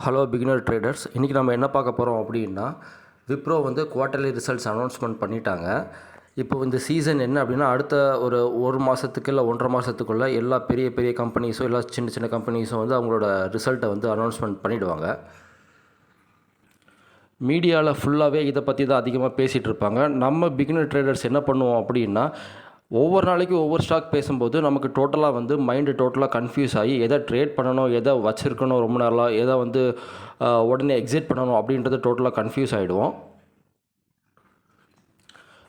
Hello beginner traders, இன்றைக்கி நம்ம என்ன பார்க்க போகிறோம் அப்படின்னா, விப்ரோ வந்து குவார்ட்டர்லி ரிசல்ட்ஸ் அனௌன்ஸ்மெண்ட் பண்ணிட்டாங்க. இப்போ இந்த சீசன் என்ன அப்படின்னா, அடுத்த ஒரு மாதத்துக்கு இல்லை 1.5 மாதத்துக்குள்ளே எல்லா பெரிய பெரிய கம்பெனிஸும் எல்லா சின்ன சின்ன கம்பெனிஸும் வந்து அவங்களோட ரிசல்ட்டை வந்து அனௌன்ஸ்மெண்ட் பண்ணிவிடுவாங்க. மீடியாவில் ஃபுல்லாகவே இதை பற்றி தான் அதிகமாக பேசிகிட்டு இருப்பாங்க. நம்ம பிகினர் ட்ரேடர்ஸ் என்ன பண்ணுவோம் அப்படின்னா, ஒவ்வொரு நாளைக்கும் ஒவ்வொரு ஸ்டாக் பேசும்போது நமக்கு டோட்டலாக வந்து மைண்டு டோட்டலாக கன்ஃபியூஸ் ஆகி எதை ட்ரேட் பண்ணணும், எதை வச்சுருக்கணும் ரொம்ப நேரமாக, எதை வந்து உடனே எக்ஸிட் பண்ணணும் அப்படின்றது டோட்டலாக கன்ஃபியூஸ் ஆகிடுவோம்.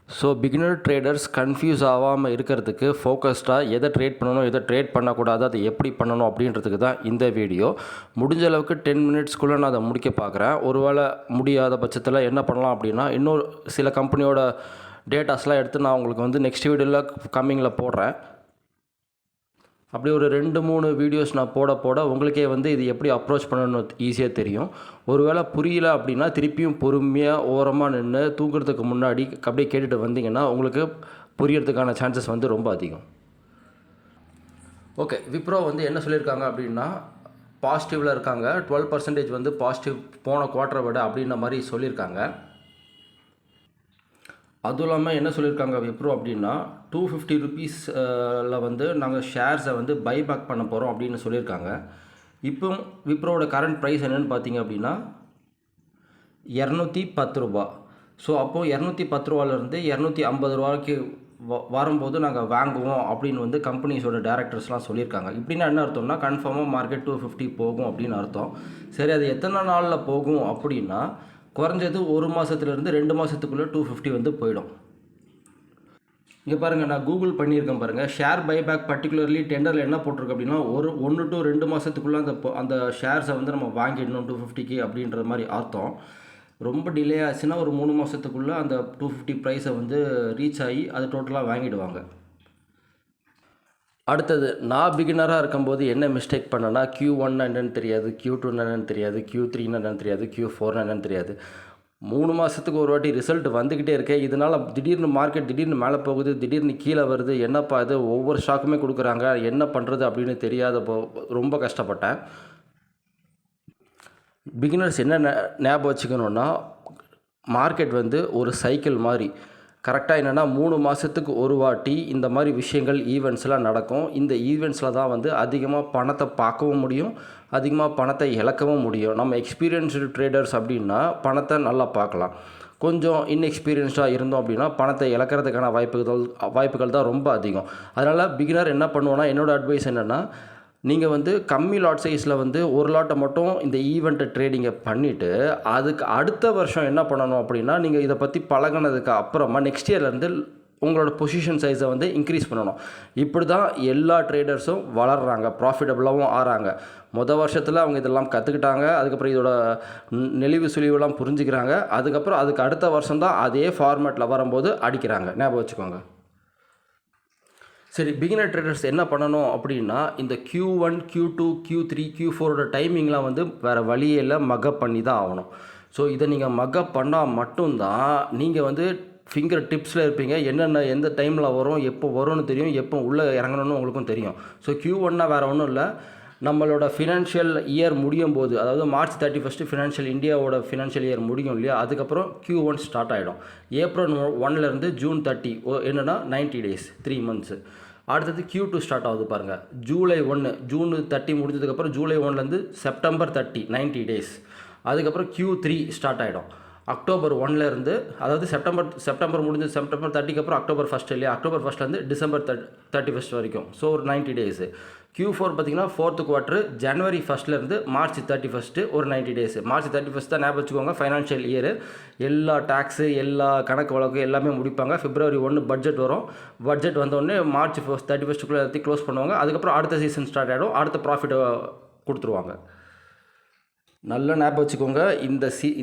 ஸோ பிகினர் ட்ரேடர்ஸ் கன்ஃபியூஸ் ஆகாமல் இருக்கிறதுக்கு ஃபோக்கஸ்டாக எதை ட்ரேட் பண்ணணும், எதை ட்ரேட் பண்ணக்கூடாது, அதை எப்படி பண்ணணும் அப்படின்றதுக்கு தான் இந்த வீடியோ. முடிஞ்ச அளவுக்கு 10 மினிட்ஸ்க்குள்ளே நான் அதை முடிக்க பார்க்குறேன். ஒருவேளை முடியாத பட்சத்தில் என்ன பண்ணலாம் அப்படின்னா, இன்னொரு சில கம்பெனியோட டேட்டாஸ்லாம் எடுத்து நான் உங்களுக்கு வந்து நெக்ஸ்ட் வீடியோவில் கம்மிங்கில் போடுறேன். அப்படி ஒரு 2-3 வீடியோஸ் நான் போட உங்களுக்கே வந்து இது எப்படி அப்ரோச் பண்ணணும்னு ஈஸியாக தெரியும். ஒருவேளை புரியல அப்படின்னா திருப்பியும் பொறுமையாக ஓரமாக நின்று தூங்குறதுக்கு முன்னாடி அப்படியே கேட்டுட்டு வந்தீங்கன்னா உங்களுக்கு புரியறதுக்கான சான்சஸ் வந்து ரொம்ப அதிகம். ஓகே, விப்ரோ வந்து என்ன சொல்லியிருக்காங்க அப்படின்னா, பாசிட்டிவில் இருக்காங்க. 12% வந்து பாசிட்டிவ் போன குவார்ட்டரை விட அப்படின்ற மாதிரி சொல்லியிருக்காங்க. அதுவும் இல்லாமல் என்ன சொல்லியிருக்காங்க விப்ரோ அப்படின்னா, 250 ருபீஸில் வந்து நாங்கள் ஷேர்ஸை வந்து பைபேக் பண்ண போகிறோம் அப்படின்னு சொல்லியிருக்காங்க. இப்போ விப்ரோவோட கரண்ட் ப்ரைஸ் என்னென்னு பார்த்தீங்க அப்படின்னா 210 ரூபா. ஸோ அப்போது 210 ரூபாலேருந்து 250 ரூபாய்க்கு வரும்போது நாங்கள் வாங்குவோம் அப்படின்னு வந்து கம்பெனிஸோட டேரக்டர்ஸ்லாம் சொல்லியிருக்காங்க. இப்படின்னா என்ன அர்த்தம்னா, கன்ஃபார்மாக மார்க்கெட் 250 போகும் அப்படின்னு அர்த்தம். சரி, அது எத்தனை நாளில் போகும் அப்படின்னா, குறைஞ்சது 1 மாதத்துலேருந்து 2 மாதத்துக்குள்ளே 250 வந்து போயிடும். இங்கே பாருங்கள், நான் கூகுள் பண்ணியிருக்கேன் பாருங்கள். ஷேர் பைபேக் பர்டிகுலர்லி டெண்டரில் என்ன போட்டிருக்கு அப்படின்னா, 1 to 2 மாதத்துக்குள்ளே அந்த ஷேர்ஸை வந்து நம்ம வாங்கிடணும் 250க்கு அப்படின்ற மாதிரி அர்த்தம். ரொம்ப டிலே ஆச்சுன்னா ஒரு 3 மாதத்துக்குள்ளே அந்த 250 ப்ரைஸை வந்து ரீச் ஆகி அது டோட்டலாக வாங்கிடுவாங்க. அடுத்தது, நான் பிகினராக இருக்கும்போது என்ன மிஸ்டேக் பண்ணேன்னா, Q1 என்னன்னு தெரியாது, Q2 என்னன்னு தெரியாது, Q3 என்னன்னு தெரியாது, Q4 என்னன்னு தெரியாது. 3 மாதத்துக்கு ஒரு வாட்டி ரிசல்ட் வந்துக்கிட்டே இருக்கேன். இதனால் திடீர்னு மார்க்கெட் திடீர்னு மேலே போகுது, திடீர்னு கீழே வருது. என்னப்பா இது, ஒவ்வொரு ஸ்டாக்குமே கொடுக்குறாங்க, என்ன பண்ணுறது அப்படின்னு தெரியாதப்போ ரொம்ப கஷ்டப்பட்டேன். பிகினர்ஸ் என்ன ஞாபகம் வச்சுக்கணுன்னா, மார்க்கெட் வந்து ஒரு சைக்கிள் மாதிரி. கரெக்டாக என்னென்னா 3 மாதத்துக்கு ஒரு வாட்டி இந்த மாதிரி விஷயங்கள் ஈவெண்ட்ஸ்லாம் நடக்கும். இந்த ஈவெண்ட்ஸில் தான் வந்து அதிகமாக பணத்தை பார்க்கவும் முடியும், அதிகமாக பணத்தை இழக்கவும் முடியும். நம்ம எக்ஸ்பீரியன்ஸ்டு ட்ரேடர்ஸ் அப்படின்னா பணத்தை நல்லா பார்க்கலாம். கொஞ்சம் இன்எக்ஸ்பீரியன்ஸ்டாக இருந்தோம் அப்படின்னா பணத்தை இழக்கிறதுக்கான வாய்ப்புகள் தான் ரொம்ப அதிகம். அதனால் பிகினர் என்ன பண்ணுவோன்னா, என்னோடய அட்வைஸ் என்னென்னா, நீங்கள் வந்து கம்மி லாட் சைஸில் வந்து ஒரு லாட்டை மட்டும் இந்த ஈவெண்ட்டை ட்ரேடிங்கை பண்ணிவிட்டு, அதுக்கு அடுத்த வருஷம் என்ன பண்ணணும் அப்படின்னா, நீங்கள் இதை பற்றி பழகினதுக்கு அப்புறமா நெக்ஸ்ட் இயர்லேருந்து உங்களோட பொசிஷன் சைஸை வந்து இன்க்ரீஸ் பண்ணணும். இப்படி தான் எல்லா ட்ரேடர்ஸும் வளர்கிறாங்க, ப்ராஃபிட்டபுளாகவும் ஆகிறாங்க. வருஷத்தில் அவங்க இதெல்லாம் கற்றுக்கிட்டாங்க. அதுக்கப்புறம் இதோட நெளிவு சுழிவுலாம் புரிஞ்சுக்கிறாங்க. அதுக்கப்புறம் அதுக்கு அடுத்த வருஷம் தான் அதே ஃபார்மேட்டில் வரும்போது அடிக்கிறாங்க. ஞாபகம் வச்சுக்கோங்க. சரி, பிகினர் ட்ரேடர்ஸ் என்ன பண்ணணும் அப்படின்னா, இந்த Q1, Q2, Q3, Q4ஓட டைமிங்லாம் வந்து வேறு வழியே இல்லை, மக்கப் பண்ணி தான் ஆகணும். ஸோ இதை நீங்கள் மக்கப் பண்ணால் மட்டும்தான் நீங்கள் வந்து ஃபிங்கர் டிப்ஸில் இருப்பீங்க. என்னென்ன எந்த டைமில் வரும், எப்போ வரும்னு தெரியும், எப்போ உள்ளே இறங்கணும்னு உங்களுக்கும் தெரியும். ஸோ Q1னா வேறு ஒன்றும் இல்லை, நம்மளோட ஃபினான்ஷியல் இயர் முடியும் போது, அதாவது March 31 இந்தியாவோட ஃபினான்ஷியல் இயர் முடியும் இல்லையா, அதுக்கப்புறம் Q1 ஸ்டார்ட் ஆகிடும். April 1லேருந்து June 30 என்னென்னா 90 days, 3 months. அடுத்தது Q2 ஸ்டார்ட் ஆகுது பாருங்கள். July 1, June 30 முடிஞ்சதுக்கப்புறம் July 1லேருந்து September 30, 90 days. அதுக்கப்புறம் Q3 ஸ்டார்ட் ஆகிடும். October 1லேருந்து, அதாவது செப்டம்பர் முடிஞ்சு September 30க்கு அப்புறம் October 1 இல்லையா, October 1லேருந்து December 31 வரைக்கும், ஸோ ஒரு 90 days. Q4 பார்த்திங்கன்னா 4th குவார்ட்டர் January 1லேருந்து March 31 ஒரு 90 days. March 31 தான் ஞாபகம் வச்சுக்கோங்க ஃபைனான்ஷியல் இயர். எல்லா டேக்ஸு, எல்லா கணக்கு வழக்கு எல்லாமே முடிப்பாங்க. February 1 பட்ஜெட் வரும். பட்ஜெட் வந்தோடனே March 31 எல்லாத்தையும் க்ளோஸ் பண்ணுவாங்க. அதுக்கப்புறம் அடுத்த சீசன் ஸ்டார்ட் ஆகிடும். அடுத்த ப்ராஃபிட்டை கொடுத்துருவாங்க. நல்லா ஞாபகம் வச்சுக்கோங்க.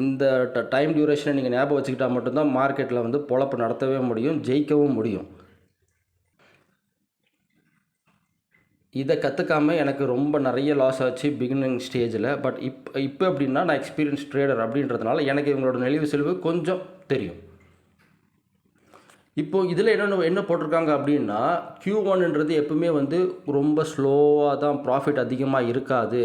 இந்த டைம் டியூரேஷனை நீங்கள் ஞாபகம் வச்சுக்கிட்டால் மட்டும்தான் மார்க்கெட்டில் வந்து பொழப்பு நடத்தவே முடியும், ஜெயிக்கவும் முடியும். இதை கற்றுக்காமல் எனக்கு ரொம்ப நிறைய லாஸ் ஆச்சு பிகினிங் ஸ்டேஜில். பட் இப்போ எப்படின்னா, நான் எக்ஸ்பீரியன்ஸ் ட்ரேடர் அப்படின்றதுனால எனக்கு இவங்களோட நெளிவு செலவு கொஞ்சம் தெரியும். இப்போது இதில் என்ன போட்டிருக்காங்க அப்படின்னா, Q1ன்றது எப்பவுமே வந்து ரொம்ப ஸ்லோவாக தான், ப்ராஃபிட் அதிகமாக இருக்காது.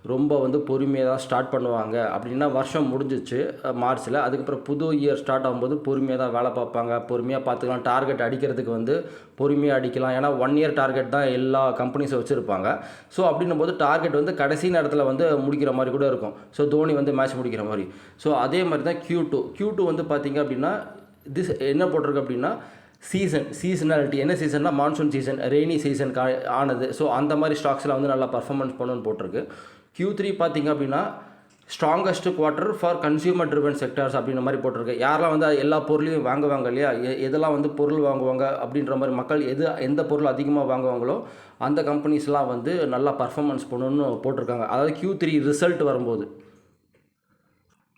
ரொம்ப வந்து பொறுமையாக தான் ஸ்டார்ட் பண்ணுவாங்க அப்படின்னா வருஷம் முடிஞ்சிச்சு மார்ச்சில். அதுக்கப்புறம் புது இயர் ஸ்டார்ட் ஆகும்போது பொறுமையாக தான் வேலை பார்ப்பாங்க, பொறுமையாக பார்த்துக்கலாம். டார்கெட் அடிக்கிறதுக்கு வந்து பொறுமையாக அடிக்கலாம். ஏன்னா 1 இயர் டார்கெட் தான் எல்லா கம்பெனிஸும் வச்சுருப்பாங்க. ஸோ அப்படின்னும் போது டார்கெட் வந்து கடைசி நேரத்தில் வந்து முடிக்கிற மாதிரி கூட இருக்கும். ஸோ தோனி வந்து மேட்ச் முடிக்கிற மாதிரி. ஸோ அதே மாதிரி தான் Q2 வந்து பார்த்திங்க அப்படின்னா என்ன போட்டிருக்கு அப்படின்னா சீசனாலிட்டி. என்ன சீசன்னா மான்சூன் சீசன், ரெய்னி சீசன் ஆனது. ஸோ அந்த மாதிரி ஸ்டாக்ஸில் வந்து நல்லா பர்ஃபார்மன்ஸ் பண்ணணும்னு போட்டிருக்கு. Q3 பார்த்திங்க அப்படின்னா strongest quarter for consumer driven sectors அப்படின்ற மாதிரி போட்டிருக்கு. யாரெல்லாம் வந்து எல்லா பொருளையும் வாங்குவாங்க இல்லையா, எதெல்லாம் வந்து பொருள் வாங்குவாங்க அப்படின்ற மாதிரி மக்கள் எந்த பொருள் அதிகமாக வாங்குவாங்களோ அந்த கம்பெனிஸ்லாம் வந்து நல்லா பர்ஃபார்மன்ஸ் பண்ணணும்னு போட்டிருக்காங்க. அதாவது Q3 ரிசல்ட் வரும்போது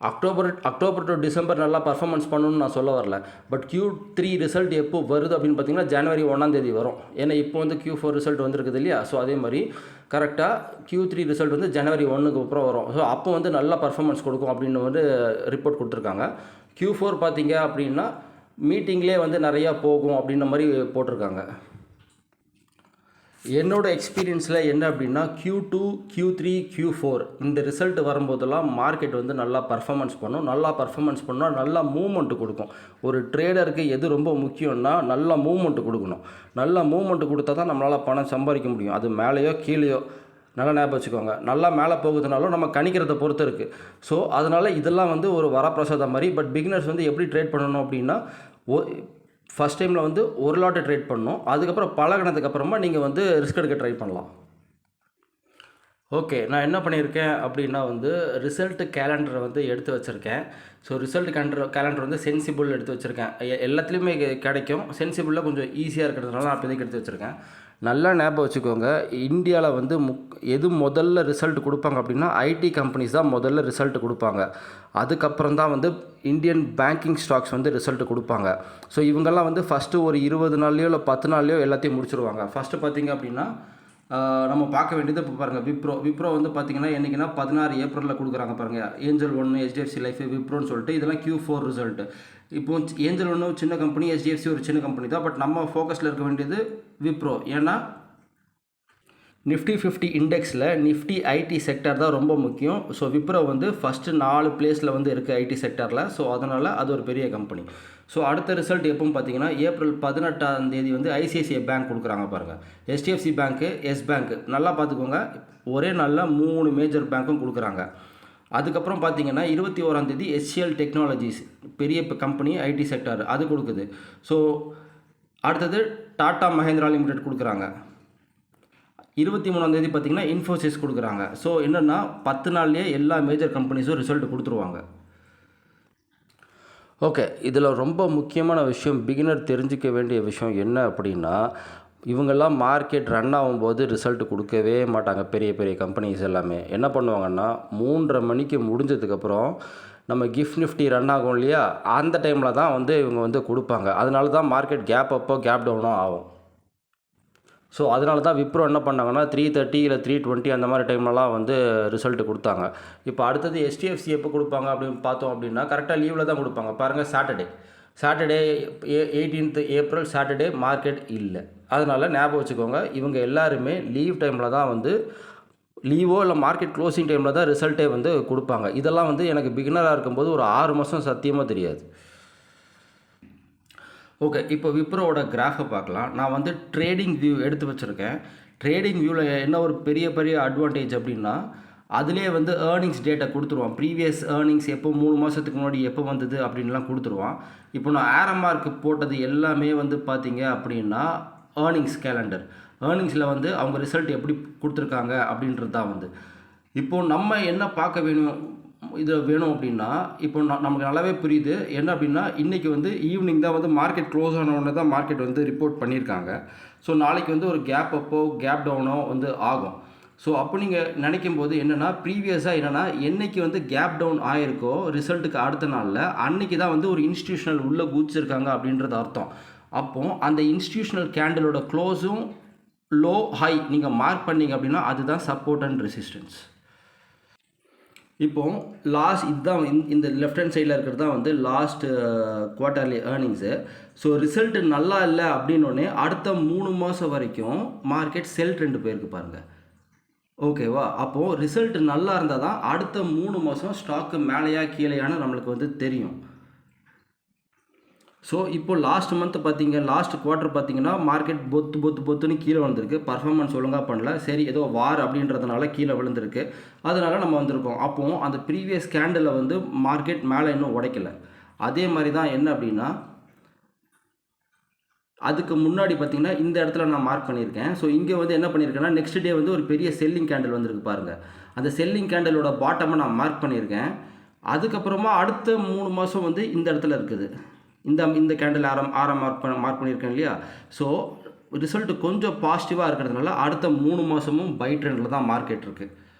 அக்டோபர் டு டிசம்பர் நல்லா பர்ஃபார்மன்ஸ் பண்ணணும்னு நான் சொல்ல வரல. பட் Q3 ரிசல்ட் எப்போ வருது அப்படின்னு பார்த்தீங்கன்னா ஜனவரி 1 வரும். ஏன்னா இப்போ வந்து Q4 ரிசல்ட் வந்துருக்குது இல்லையா. ஸோ அதே மாதிரி கரெக்டாக Q3 ரிசல்ட் வந்து ஜனவரி 1 அப்புறம் வரும். ஸோ அப்போ வந்து நல்லா பர்ஃபார்மன்ஸ் கொடுக்கும் அப்படின்னு வந்து ரிப்போர்ட் கொடுத்துருக்காங்க. Q4 பார்த்தீங்க அப்படின்னா மீட்டிங்லேயே வந்து நிறையா போகும் அப்படின்ற மாதிரி போட்டிருக்காங்க. என்னோட எக்ஸ்பீரியன்ஸில் என்ன அப்படின்னா Q2, Q3, Q4 இந்த ரிசல்ட் வரும்போதெல்லாம் மார்க்கெட் வந்து நல்லா பர்ஃபார்மன்ஸ் பண்ணும். நல்லா பர்ஃபார்மன்ஸ் பண்ணால் நல்லா மூவ்மெண்ட்டு கொடுக்கும். ஒரு ட்ரேடருக்கு எது ரொம்ப முக்கியம்னா நல்லா மூவ்மெண்ட்டு கொடுக்கணும். நல்லா மூவ்மெண்ட்டு கொடுத்தா தான் நம்மளால் பணம் சம்பாதிக்க முடியும். அது மேலேயோ கீழேயோ நல்லா ஞாபகம் வச்சுக்கோங்க. நல்லா மேலே போகுதுனாலும் நம்ம கணிக்கிறத பொறுத்து இருக்குது. ஸோ அதனால் இதெல்லாம் வந்து ஒரு வரப்பிரசாதம் மாதிரி. பட் பிகினர்ஸ் வந்து எப்படி ட்ரேட் பண்ணணும் அப்படின்னா ஃபஸ்ட் டைமில் வந்து ஒரு லாட்டை ட்ரேட் பண்ணணும். அதுக்கப்புறம் பழகினதுக்கப்புறமா நீங்கள் வந்து ரிஸ்க் எடுக்க ட்ரை பண்ணலாம். ஓகே, நான் என்ன பண்ணியிருக்கேன் அப்படின்னா வந்து ரிசல்ட்டு கேலண்டரை வந்து எடுத்து வச்சுருக்கேன். ஸோ ரிசல்ட் கேலண்டர் வந்து சென்சிபிள் எடுத்து வச்சுருக்கேன். எல்லாத்துலேயுமே கிடைக்கும். சென்சிபிளில் கொஞ்சம் ஈஸியாக இருக்கிறதுனால நான் இப்போதைக்கு எடுத்து வச்சுருக்கேன். நல்லா ஞாபகம் வச்சுக்கோங்க. இந்தியாவில் வந்து எது முதல்ல ரிசல்ட் கொடுப்பாங்க அப்படின்னா ஐடி கம்பெனிஸ் தான் முதல்ல ரிசல்ட் கொடுப்பாங்க. அதுக்கப்புறம் தான் வந்து இந்தியன் பேங்கிங் ஸ்டாக்ஸ் வந்து ரிசல்ட் கொடுப்பாங்க. ஸோ இவங்கெல்லாம் வந்து ஃபஸ்ட்டு ஒரு 20 நாள்லையோ இல்லை 10 நாள்லையோ எல்லாத்தையும் முடிச்சுருவாங்க. ஃபஸ்ட்டு பார்த்திங்க அப்படின்னா நம்ம பார்க்க வேண்டியது இப்போ பாருங்கள் விப்ரோ வந்து பார்த்திங்கன்னா என்றைக்குன்னா 16 ஏப்ரலில் கொடுக்குறாங்க பாருங்கள். ஏஞ்சல் 1, HDFC லைஃப், விப்ரோன்னு சொல்லிட்டு இதெல்லாம் Q4 ரிசல்ட்டு. இப்போ ஏஞ்சல் 1 சின்ன கம்பெனி, HDFC ஒரு சின்ன கம்பெனி தான். பட் நம்ம ஃபோக்கஸில் இருக்க வேண்டியது விப்ரோ. ஏன்னா நிஃப்டி 50 இண்டெக்ஸில் நிஃப்டி ஐடி செக்டர் தான் ரொம்ப முக்கியம். ஸோ விப்ரோ வந்து ஃபஸ்ட்டு 4 பிளேஸில் வந்து இருக்குது ஐடி செக்டரில். ஸோ அதனால் அது ஒரு பெரிய கம்பெனி. ஸோ அடுத்த ரிசல்ட் எப்போன்னு பார்த்தீங்கன்னா ஏப்ரல் 18 வந்து ICICI பேங்க் கொடுக்குறாங்க பாருங்கள். HDFC பேங்க்கு, எஸ் பேங்க்கு நல்லா பார்த்துக்கோங்க. ஒரே நாளில் 3 மேஜர் பேங்க்கும் கொடுக்குறாங்க. அதுக்கப்புறம் பார்த்தீங்கன்னா 21 HCL டெக்னாலஜிஸ் பெரிய கம்பெனி ஐடி செக்டர் அது கொடுக்குது. ஸோ அடுத்தது டாடா மஹேந்திரா லிமிடெட் கொடுக்குறாங்க. 23 பார்த்தீங்கன்னா இன்ஃபோசிஸ் கொடுக்குறாங்க. ஸோ என்னென்னா 10 நாள்லேயே எல்லா மேஜர் கம்பெனிஸும் ரிசல்ட் கொடுத்துருவாங்க. ஓகே, இதில் ரொம்ப முக்கியமான விஷயம், பிகினர் தெரிஞ்சிக்க வேண்டிய விஷயம் என்ன அப்படின்னா இவங்கெல்லாம் மார்க்கெட் ரன் ஆகும்போது ரிசல்ட் கொடுக்கவே மாட்டாங்க. பெரிய பெரிய கம்பெனிஸ் எல்லாமே என்ன பண்ணுவாங்கன்னா 3:30 மணிக்கு முடிஞ்சதுக்கப்புறம் நம்ம கிஃப்ட் நிஃப்டி ரன் ஆகும் இல்லையா, அந்த டைமில் தான் வந்து இவங்க வந்து கொடுப்பாங்க. அதனால தான் மார்க்கெட் கேப் அப்போ கேப் டவுனும் ஆகும். ஸோ அதனால தான் விப்ரோ என்ன பண்ணாங்கன்னா 3:30 இல்லை 3:20 அந்த மாதிரி டைம்லலாம் வந்து ரிசல்ட்டு கொடுத்தாங்க. இப்போ அடுத்தது HDFC எப்போ கொடுப்பாங்க அப்படின்னு பார்த்தோம் அப்படின்னா கரெக்டாக லீவில் தான் கொடுப்பாங்க. பாருங்கள், Saturday 18th April Saturday market இல்லை. அதனால் ஞாபகம் வச்சுக்கோங்க, இவங்க எல்லாருமே லீவ் டைமில் தான் வந்து லீவோ இல்லை மார்க்கெட் க்ளோசிங் டைமில் தான் ரிசல்ட்டே வந்து கொடுப்பாங்க. இதெல்லாம் வந்து எனக்கு பிகினராக இருக்கும்போது ஒரு 6 மாதம் சத்தியமாக தெரியாது. ஓகே, இப்போ விப்ரோவோட கிராஃபை பார்க்கலாம். நான் வந்து ட்ரேடிங் வியூ எடுத்து வச்சுருக்கேன். ட்ரேடிங் வியூவில் என்ன ஒரு பெரிய அட்வான்டேஜ் அப்படின்னா அதிலே வந்து ஏர்னிங்ஸ் டேட்டா கொடுத்துருவான். ப்ரீவியஸ் ஏர்னிங்ஸ் எப்போ 3 மாதத்துக்கு முன்னாடி எப்போ வந்தது அப்படின்லாம் கொடுத்துருவான். இப்போ நான் ஆரமார்க்கு போட்டது எல்லாமே வந்து பார்த்திங்க அப்படின்னா ஏர்னிங்ஸ் கேலண்டர். ஏர்னிங்ஸில் வந்து அவங்க ரிசல்ட் எப்படி கொடுத்துருக்காங்க அப்படின்றது தான் வந்து இப்போது நம்ம என்ன பார்க்க வேணும் அப்படின்னா இப்போ நமக்கு நல்லாவே புரியுது. என்ன அப்படின்னா இன்றைக்கி வந்து ஈவினிங் தான் வந்து மார்க்கெட் க்ளோஸ் ஆனவுடனே தான் மார்க்கெட் வந்து ரிப்போர்ட் பண்ணியிருக்காங்க. ஸோ நாளைக்கு வந்து ஒரு கேப் அப்போ கேப் டவுனோ வந்து ஆகும். ஸோ அப்போ நீங்கள் நினைக்கும் போது என்னென்னா ப்ரீவியஸாக என்னென்னா என்றைக்கு வந்து கேப் டவுன் ஆகிருக்கோ ரிசல்ட்டுக்கு அடுத்த நாளில் அன்றைக்கி தான் வந்து ஒரு இன்ஸ்டியூஷனல் உள்ளே குதிச்சிருக்காங்க அப்படின்றது அர்த்தம். அப்போது அந்த இன்ஸ்டியூஷனல் கேண்டிலோட க்ளோஸும் லோ ஹை நீங்கள் மார்க் பண்ணிங்க அப்படின்னா அதுதான் சப்போர்ட் அண்ட் ரெசிஸ்டன்ஸ். இப்போது இதுதான் இந்த லெஃப்ட் ஹேண்ட் சைடில் இருக்கிறது தான் வந்து last quarterly earnings. So result நல்லா இல்லை அப்படின்னோடனே அடுத்த 3 மாதம் வரைக்கும் மார்க்கெட் செல் ட்ரெண்டு போயிருக்கு பாருங்கள். ஓகேவா? அப்போது ரிசல்ட் நல்லா இருந்தால் தான் அடுத்த 3 மாதம் ஸ்டாக்கு மேலேயா கீழேயான்னு நம்மளுக்கு வந்து தெரியும். ஸோ இப்போ லாஸ்ட் குவார்ட்டர் பார்த்தீங்கன்னா மார்க்கெட் பொத்துன்னு கீழே வந்திருக்கு. பர்ஃபார்மன்ஸ் ஒழுங்காக பண்ணல. சரி ஏதோ வார் அப்படின்றதுனால கீழே விழுந்திருக்கு. அதனால நம்ம வந்திருக்கோம். அப்போது அந்த ப்ரீவியஸ் கேண்டிலில் வந்து மார்க்கெட் மேலே இன்னும் உடைக்கல. அதே மாதிரி தான் என்ன அப்படின்னா, அதுக்கு முன்னாடி பார்த்தீங்கன்னா இந்த இடத்துல நான் மார்க் பண்ணியிருக்கேன். ஸோ இங்கே வந்து என்ன பண்ணியிருக்கேன்னா, நெக்ஸ்ட் டே வந்து ஒரு பெரிய செல்லிங் கேண்டில் வந்திருக்கு பாருங்கள். அந்த செல்லிங் கேண்டிலோட பாட்டமை நான் மார்க் பண்ணியிருக்கேன். அதுக்கப்புறமா அடுத்த 3 மாதம் வந்து இந்த இடத்துல இருக்குது. இந்த கேண்டில் மார்க் பண்ணியிருக்கேன் இல்லையா? ஸோ ரிசல்ட் கொஞ்சம் பாசிட்டிவாக இருக்கிறதுனால அடுத்த 3 மாதமும் பை ட்ரெண்டில் தான் மார்க்கெட் இருக்குது.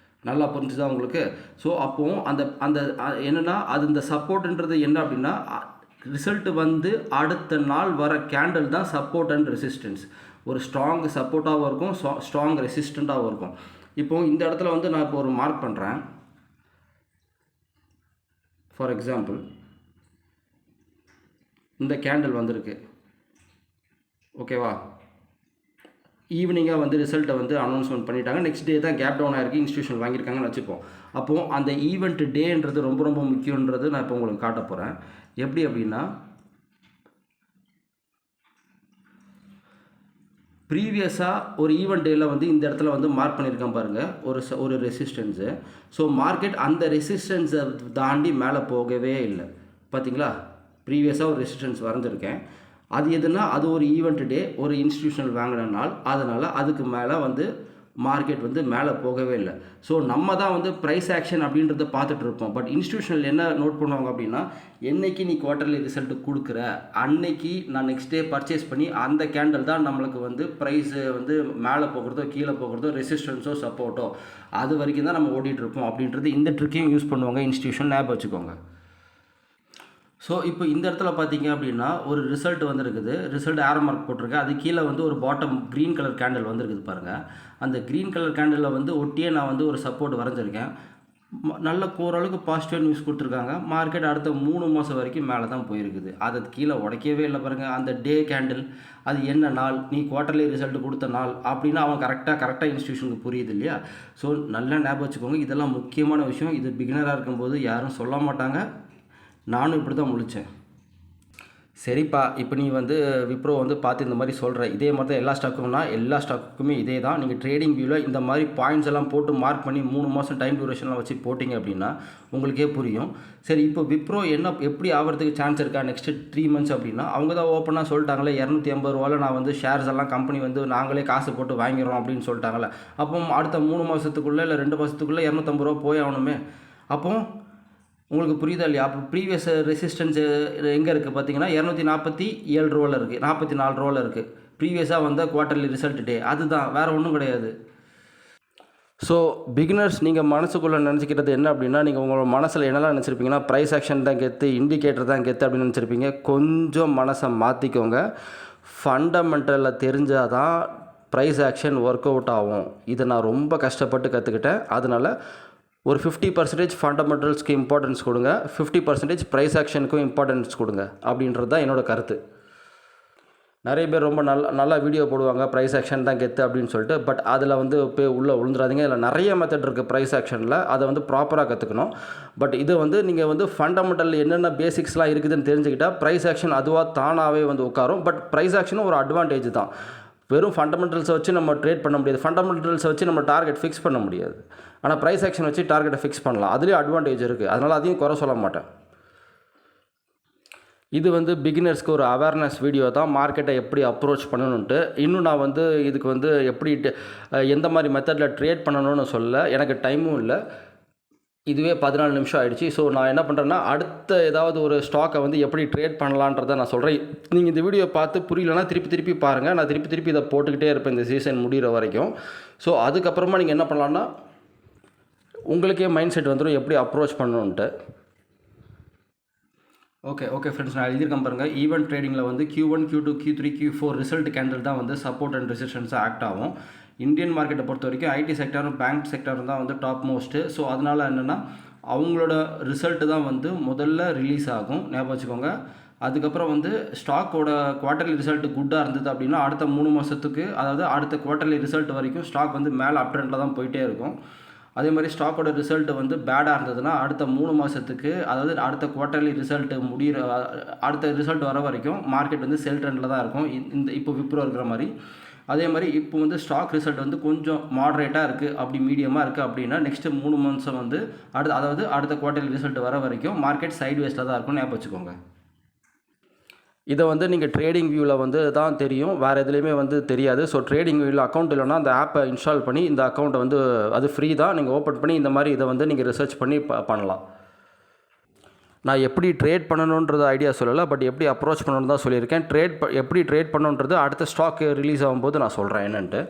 நல்லா புரிஞ்சுதா உங்களுக்கு? ஸோ அப்போது அந்த அந்த என்னென்னா அது இந்த சப்போர்ட்டுன்றது என்ன அப்படின்னா, ரிசல்ட் வந்து அடுத்த நாள் வர கேண்டில் தான் சப்போர்ட் அண்ட் ரெசிஸ்டன்ஸ். ஒரு ஸ்ட்ராங் சப்போர்ட்டாகவும் இருக்கும், ஸ்ட்ராங் ரெசிஸ்டண்ட்டாகவும் இருக்கும். இப்போது இந்த இடத்துல வந்து நான் இப்போ ஒரு மார்க் பண்ணுறேன். ஃபார் எக்ஸாம்பிள் இந்த கேண்டில் வந்திருக்கு. ஓகேவா? ஈவினிங்காக வந்து ரிசல்ட்டை வந்து அனௌன்ஸ்மெண்ட் பண்ணிட்டாங்க. நெக்ஸ்ட் டே தான் கேப் டவுன் ஆகிருக்கு, இன்ஸ்டியூஷன் வாங்கியிருக்காங்கன்னு வச்சுப்போம். அப்போது அந்த ஈவெண்ட் டேன்றது ரொம்ப ரொம்ப முக்கியன்றது நான் இப்போ உங்களுக்கு காட்ட போகிறேன். எப்படி அப்படின்னா, ப்ரீவியஸாக ஒரு ஈவெண்ட் டேயில் வந்து இந்த இடத்துல வந்து மார்க் பண்ணியிருக்கேன் பாருங்கள், ஒரு ரெசிஸ்டன்ஸு. ஸோ மார்க்கெட் அந்த ரெசிஸ்டன்ஸை தாண்டி மேலே போகவே இல்லை. பார்த்தீங்களா? ப்ரீவியஸாக ஒரு ரெசிஸ்டன்ஸ் வரைஞ்சிருக்கேன். அது எதுனா அது ஒரு ஈவெண்ட் டே, ஒரு இன்ஸ்டியூஷனல் வாங்கின நாள். அதனால் அதுக்கு மேலே வந்து மார்க்கெட் வந்து மேலே போகவே இல்லை. ஸோ நம்ம தான் வந்து ப்ரைஸ் ஆக்ஷன் அப்படின்றத பார்த்துட்டு இருப்போம். பட் இன்ஸ்டியூஷனல் என்ன நோட் பண்ணுவாங்க அப்படின்னா, என்னைக்கு நீ குவார்ட்டர்லி ரிசல்ட் கொடுக்குற அன்னைக்கு நான் நெக்ஸ்ட் டே பர்ச்சேஸ் பண்ணி அந்த கேண்டில் தான் நம்மளுக்கு வந்து ப்ரைஸு வந்து மேலே போகிறதோ கீழே போகிறதோ ரெசிஸ்டன்ஸோ சப்போர்ட்டோ அது வரைக்கும் தான் நம்ம ஓடிட்டுருப்போம் அப்படின்றது இந்த ட்ரிக்கையும் யூஸ் பண்ணுவாங்க இன்ஸ்டியூஷன். ஞாபகம் வச்சுக்கோங்க. ஸோ இப்போ இந்த இடத்துல பார்த்தீங்க அப்படின்னா ஒரு ரிசல்ட் வந்துருக்குது. ரிசல்ட் ஏரோ மார்க் போட்டிருக்கு. அது கீழே வந்து ஒரு பாட்டம் க்ரீன் கலர் கேண்டில் வந்துருக்குது பாருங்கள். அந்த க்ரீன் கலர் கேண்டிலில் வந்து ஒட்டியே நான் வந்து ஒரு சப்போர்ட் வரைஞ்சிருக்கேன். நல்ல ஓரளவுக்கு பாசிட்டிவ் நியூஸ் கொடுத்துருக்காங்க. மார்க்கெட் அடுத்த 3 மாதம் வரைக்கும் மேலே தான் போயிருக்குது. அதை கீழே உடைக்கவே இல்லை பாருங்கள். அந்த டே கேண்டில் அது என்ன நாள், நீ குவார்ட்டர்லி ரிசல்ட் கொடுத்த நாள் அப்படின்னு அவன் கரெக்டாக இன்ஸ்டியூஷனுக்கு புரியுது இல்லையா? ஸோ நல்லா ஞாபகம் வச்சுக்கோங்க. இதெல்லாம் முக்கியமான விஷயம். இது பிகினராக இருக்கும்போது யாரும் சொல்ல மாட்டாங்க. நானும் இப்படி தான் முழித்தேன். சரிப்பா, இப்போ நீ வந்து விப்ரோ வந்து பார்த்து இந்த மாதிரி சொல்கிற, இதே மாதிரி தான் எல்லா ஸ்டாக்குக்குமே இதே தான். நீங்கள் ட்ரேடிங் வியூவில் இந்த மாதிரி பாயிண்ட்ஸ் எல்லாம் போட்டு மார்க் பண்ணி 3 மாதம் டைம் டியூரேஷன்லாம் வச்சு போட்டிங்க அப்படின்னா உங்களுக்கே புரியும். சரி, இப்போ விப்ரோ எப்படி ஆகிறதுக்கு சான்ஸ் இருக்கா நெக்ஸ்ட் 3 மந்த்ஸ் அப்படின்னா, அவங்க தான் ஓப்பனாக சொல்லிட்டாங்களே 250 ரூபாவில் நான் வந்து ஷேர்ஸ் எல்லாம் கம்பெனி வந்து நாங்களே காசு போட்டு வாங்கிடுறோம் அப்படின்னு சொல்லிட்டாங்களே. அப்போ அடுத்த 3 மாதத்துக்குள்ளே இல்லை 2 மாதத்துக்குள்ளே 250 ரூபா போய் ஆகணுமே. அப்போ உங்களுக்கு புரியுதா இல்லையா? அப்போ ப்ரீவியஸ் ரெசிஸ்டன்ஸ் எங்கே இருக்குது பார்த்தீங்கன்னா 247 ரூபாவில் இருக்குது, 44 ரூபாவில் இருக்குது. ப்ரீவியஸாக வந்த குவார்ட்டர்லி ரிசல்ட் டே அதுதான், வேறு ஒன்றும் கிடையாது. ஸோ பிகினர்ஸ் நீங்கள் மனசுக்குள்ளே நினச்சிக்கிறது என்ன அப்படின்னா, நீங்கள் உங்களோட மனசில் என்னெல்லாம் நினச்சிருப்பீங்கன்னா ப்ரைஸ் ஆக்ஷன் தான் கெத்து, இண்டிகேட்டர் தான் கெத்து அப்படின்னு நினச்சிருப்பீங்க. கொஞ்சம் மனசை மாற்றிக்கோங்க. ஃபண்டமெண்டலில் தெரிஞ்சால் தான் ப்ரைஸ் ஆக்ஷன் ஒர்க் அவுட் ஆகும். இதை நான் ரொம்ப கஷ்டப்பட்டு கற்றுக்கிட்டேன். அதனால் ஒரு 50% ஃபண்டமெண்டல்ஸ்க்கு இம்பார்ட்டன்ஸ் கொடுங்க, 50% ப்ரைஸ் ஆக்ஷனுக்கும் இம்பார்ட்டன்ஸ் கொடுங்க அப்படின்றது தான் என்னோடய கருத்து. நிறைய பேர் ரொம்ப நல்லா வீடியோ போடுவாங்க, ப்ரைஸ் ஆக்ஷன் தான் கெத்து அப்படின்னு சொல்லிட்டு. பட் அதில் வந்து போய் உள்ளே விழுந்துடாதீங்க. இதில் நிறைய மெத்தட் இருக்குது ப்ரைஸ் ஆக்ஷனில். அதை வந்து ப்ராப்பராக கற்றுக்கணும். பட் இது வந்து நீங்கள் வந்து ஃபண்டமெண்டல் என்னென்ன பேசிக்ஸ்லாம் இருக்குதுன்னு தெரிஞ்சுக்கிட்டால் ப்ரைஸ் ஆக்ஷன் அதுவாக தானாகவே வந்து உட்காரும். பட் ப்ரைஸ் ஆக்ஷனும் ஒரு அட்வான்டேஜ் தான். வெறும் ஃபண்டமெண்டல்ஸை வச்சு நம்ம ட்ரேட் பண்ண முடியாது, ஃபண்டமெண்டல்ஸை வச்சு நம்ம டார்கெட் ஃபிக்ஸ் பண்ண முடியாது. ஆனால் ப்ரைஸ் ஆக்ஷன் வச்சு டார்கெட்டை ஃபிக்ஸ் பண்ணலாம். அதுலேயும் அட்வான்டேஜ் இருக்குது. அதனால் அதையும் குறை சொல்ல மாட்டேன். இது வந்து பிகினர்ஸ்க்கு ஒரு அவேர்னஸ் வீடியோ தான், மார்க்கெட்டை எப்படி அப்ரோச் பண்ணணுன்ட்டு. இன்னும் நான் வந்து இதுக்கு வந்து எப்படி எந்த மாதிரி மெத்தடில் ட்ரேட் பண்ணணும்னு சொல்ல, எனக்கு டைமும் இல்லை. இதுவே 14 நிமிஷம் ஆகிடுச்சு. ஸோ நான் என்ன பண்ணுறேன்னா, அடுத்த ஏதாவது ஒரு ஸ்டாக்கை வந்து எப்படி ட்ரேட் பண்ணலான்றதை நான் சொல்கிறேன். நீங்கள் இந்த வீடியோ பார்த்து புரியலன்னா திருப்பி பாருங்கள். நான் திருப்பி இதை போட்டுக்கிட்டே இருப்பேன் இந்த சீசன் முடிகிற வரைக்கும். ஸோ அதுக்கப்புறமா நீங்கள் என்ன பண்ணலான்னா, உங்களுக்கே மைண்ட் செட் வந்துடும் எப்படி அப்ரோச் பண்ணணுன்ட்டு. ஓகே ஃப்ரெண்ட்ஸ், நான் எழுதியிருக்கேன் பாருங்கள். ஈவெண்ட் ட்ரேடிங்கில் வந்து Q1, Q2, Q3, Q4 result candle தான் வந்து சப்போர்ட் அண்ட் ரெசிஸ்டன்ஸாக ஆக்ட் ஆகும். இந்தியன் மார்க்கெட்டை பொறுத்த வரைக்கும் ஐடி செக்டரும் பேங்க் செக்டரும் தான் வந்து டாப் மோஸ்ட்டு. ஸோ அதனால் என்னென்னா அவங்களோட ரிசல்ட்டு தான் வந்து முதல்ல ரிலீஸ் ஆகும், ஞாபகம் வச்சுக்கோங்க. அதுக்கப்புறம் வந்து ஸ்டாக்கோட குவார்ட்டர்லி ரிசல்ட் குட்டாக இருந்தது அப்படின்னா அடுத்த 3 மாதத்துக்கு, அதாவது அடுத்த குவார்ட்டர்லி ரிசல்ட் வரைக்கும் ஸ்டாக் வந்து மேலே அப் ட்ரெண்டில் தான் போயிட்டே இருக்கும். அதே மாதிரி ஸ்டாக்கோட ரிசல்ட் வந்து பேடாக இருந்ததுன்னா அடுத்த 3 மாதத்துக்கு, அதாவது அடுத்த குவார்ட்டர்லி ரிசல்ட் அடுத்த ரிசல்ட் வர வரைக்கும் மார்க்கெட் வந்து செல் ட்ரெண்டில் தான் இருக்கும். இந்த இப்போ விப்ரோ இருக்கிற மாதிரி. அதே மாதிரி இப்போ வந்து ஸ்டாக் ரிசல்ட் வந்து கொஞ்சம் மாட்ரேட்டாக இருக்குது, அப்படி மீடியமாக இருக்குது அப்படின்னா நெக்ஸ்ட்டு 3 மந்த்ஸை வந்து அடுத்த குவார்ட்டர்லி ரிசல்ட் வர வரைக்கும் மார்க்கெட் சைட்வேஸில் தான் இருக்கும், ஞாபகம் வச்சுக்கோங்க. இதை வந்து நீங்கள் ட்ரேடிங் வியூவில் வந்து தான் தெரியும், வேறு எதுலேயுமே வந்து தெரியாது. ஸோ ட்ரேடிங் வியூவில் அக்கௌண்ட் இல்லைனா அந்த ஆப்பை இன்ஸ்டால் பண்ணி இந்த அக்கௌண்ட்டை வந்து அது ஃப்ரீ தான், நீங்கள் ஓப்பன் பண்ணி இந்த மாதிரி இதை வந்து நீங்கள் ரிசர்ச் பண்ணி பண்ணலாம். நான் எப்படி ட்ரேட் பண்ணணுன்றது ஐடியா சொல்லலை, பட் எப்படி அப்ரோச் பண்ணணுன்னு தான் சொல்லியிருக்கேன். எப்படி ட்ரேட் பண்ணணுன்றது அடுத்த ஸ்டாக் ரிலீஸ் ஆகும்போது நான் சொல்கிறேன் என்னென்ட்டு.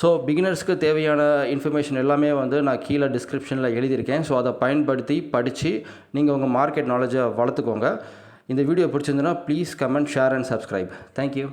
ஸோ பிகினர்ஸ்க்கு தேவையான இன்ஃபர்மேஷன் எல்லாமே வந்து நான் கீழே டிஸ்கிரிப்ஷனில் எழுதியிருக்கேன். ஸோ அதை பயன்படுத்தி படித்து நீங்கள் உங்கள் மார்க்கெட் நாலேஜை வளர்த்துக்கோங்க. இந்த வீடியோ பிடிச்சிருந்துன்னா please comment, share and subscribe. Thank you.